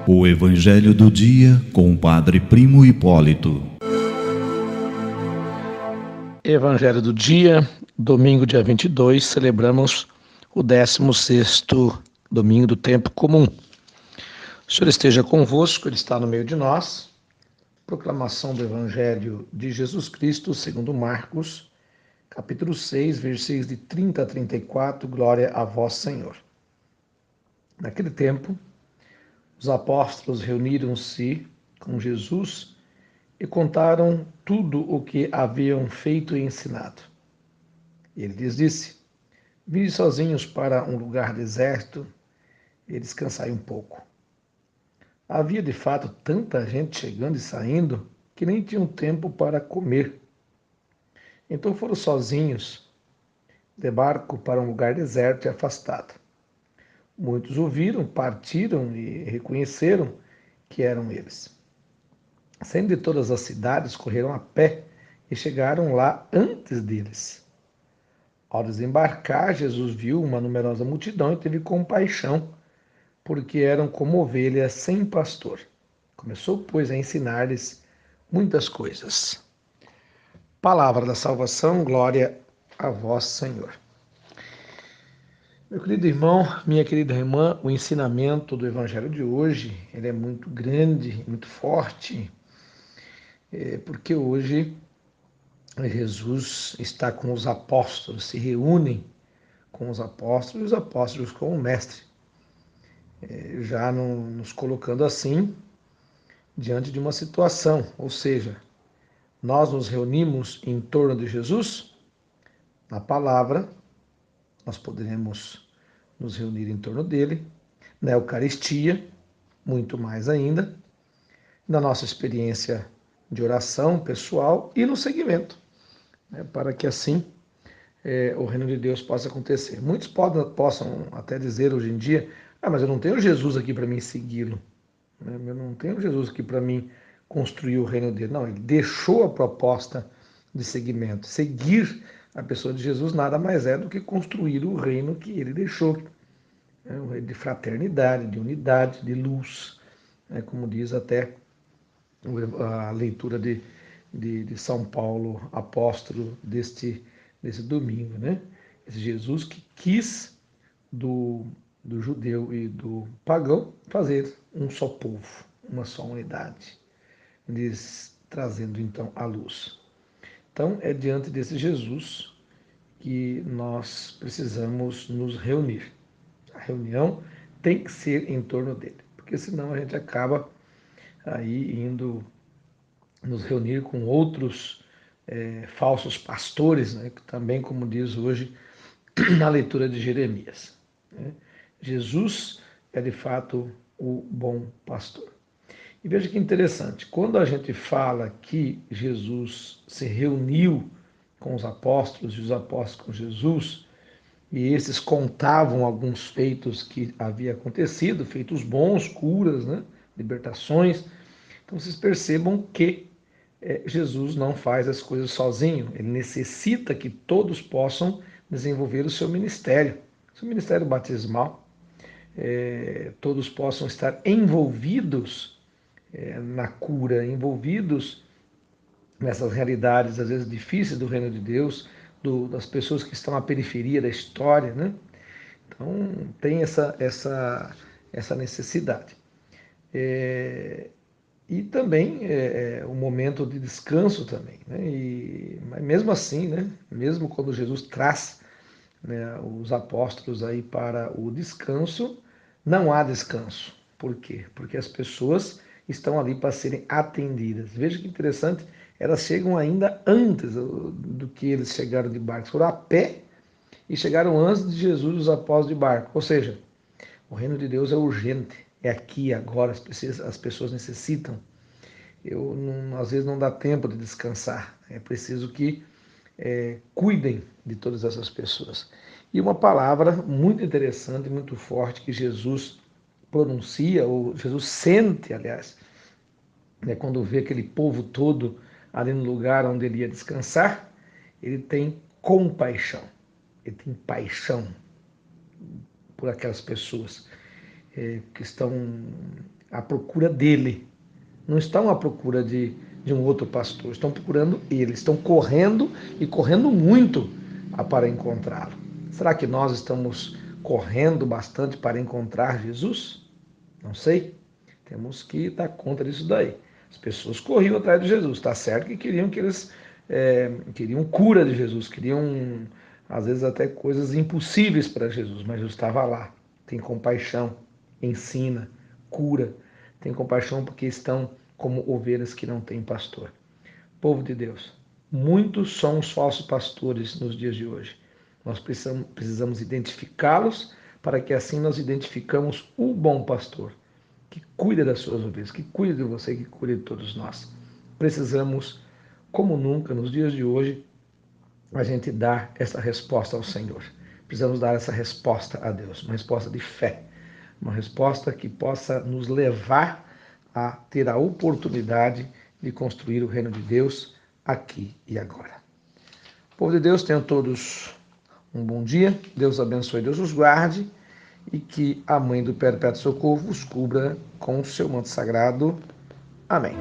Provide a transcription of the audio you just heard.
O Evangelho do Dia com o Padre Primo Hipólito. Evangelho do Dia, domingo dia 22, celebramos o 16º domingo do tempo comum. O Senhor esteja convosco, Ele está no meio de nós. Proclamação do Evangelho de Jesus Cristo, segundo Marcos, capítulo 6, versículos de 30 a 34, glória a vós, Senhor. Naquele tempo, os apóstolos reuniram-se com Jesus e contaram tudo o que haviam feito e ensinado. Ele lhes disse: vinde sozinhos para um lugar deserto e descansai um pouco. Havia de fato tanta gente chegando e saindo que nem tinham tempo para comer. Então foram sozinhos de barco para um lugar deserto e afastado. Muitos ouviram, partiram e reconheceram que eram eles. Saindo de todas as cidades, correram a pé e chegaram lá antes deles. Ao desembarcar, Jesus viu uma numerosa multidão e teve compaixão, porque eram como ovelhas sem pastor. Começou, pois, a ensinar-lhes muitas coisas. Palavra da salvação, glória a vós, Senhor. Meu querido irmão, minha querida irmã, o ensinamento do Evangelho de hoje, ele é muito grande, muito forte, porque hoje Jesus está com os apóstolos, se reúnem com os apóstolos e os apóstolos com o Mestre, já nos colocando assim diante de uma situação, ou seja, nós nos reunimos em torno de Jesus, na palavra, nós poderemos nos reunir em torno dele, na Eucaristia, muito mais ainda, na nossa experiência de oração pessoal e no segmento, para que assim o reino de Deus possa acontecer. Muitos possam até dizer hoje em dia: mas eu não tenho Jesus aqui para mim segui-lo, eu não tenho Jesus aqui para mim construir o reino dele. Não, ele deixou a proposta de seguimento. Seguir a pessoa de Jesus nada mais é do que construir o reino que ele deixou, um reino de fraternidade, de unidade, de luz, como diz até a leitura de São Paulo, apóstolo desse domingo, né? Esse Jesus que quis do judeu e do pagão fazer um só povo, uma só unidade, lhes trazendo então a luz. Então é diante desse Jesus que nós precisamos nos reunir. A reunião tem que ser em torno dele, porque senão a gente acaba aí indo nos reunir com outros falsos pastores, né, que também, como diz hoje na leitura de Jeremias, né? Jesus é de fato o bom pastor. E veja que interessante, quando a gente fala que Jesus se reuniu com os apóstolos e os apóstolos com Jesus, e esses contavam alguns feitos que havia acontecido, feitos bons, curas, né, libertações. Então vocês percebam que Jesus não faz as coisas sozinho, ele necessita que todos possam desenvolver o seu ministério batismal, todos possam estar envolvidos na cura, envolvidos nessas realidades, às vezes difíceis do reino de Deus, das pessoas que estão à periferia da história, né? Então, tem essa necessidade. E também um momento de descanso também, né? Mas mesmo assim, né? Mesmo quando Jesus traz, né, os apóstolos aí para o descanso, não há descanso. Por quê? Porque as pessoas estão ali para serem atendidas. Veja que interessante, elas chegam ainda antes do que eles chegaram de barco. Foram a pé e chegaram antes de Jesus, os apóstolos, de barco. Ou seja, o reino de Deus é urgente, é aqui, agora, as pessoas necessitam. Às vezes não dá tempo de descansar, é preciso que cuidem de todas essas pessoas. E uma palavra muito interessante, muito forte, que Jesus pronuncia, ou Jesus sente, aliás, né, quando vê aquele povo todo ali no lugar onde ele ia descansar, ele tem compaixão, ele tem paixão por aquelas pessoas que estão à procura dele. Não estão à procura de um outro pastor, estão procurando ele, estão correndo e correndo muito para encontrá-lo. Será que nós estamos correndo bastante para encontrar Jesus? Não sei. Temos que dar conta disso daí. As pessoas corriam atrás de Jesus, está certo que queriam cura de Jesus, queriam às vezes até coisas impossíveis para Jesus, mas Jesus estava lá, tem compaixão, ensina, cura, tem compaixão porque estão como ovelhas que não têm pastor. Povo de Deus, muitos são os falsos pastores nos dias de hoje. Nós precisamos identificá-los para que assim nós identificamos o bom pastor, que cuida das suas ovelhas, que cuida de você, que cuida de todos nós. Precisamos, como nunca, nos dias de hoje, a gente dar essa resposta ao Senhor. Precisamos dar essa resposta a Deus, uma resposta de fé, uma resposta que possa nos levar a ter a oportunidade de construir o reino de Deus aqui e agora. Povo de Deus, tenham todos um bom dia, Deus abençoe, Deus os guarde e que a Mãe do Perpétuo Socorro vos cubra com o seu manto sagrado. Amém.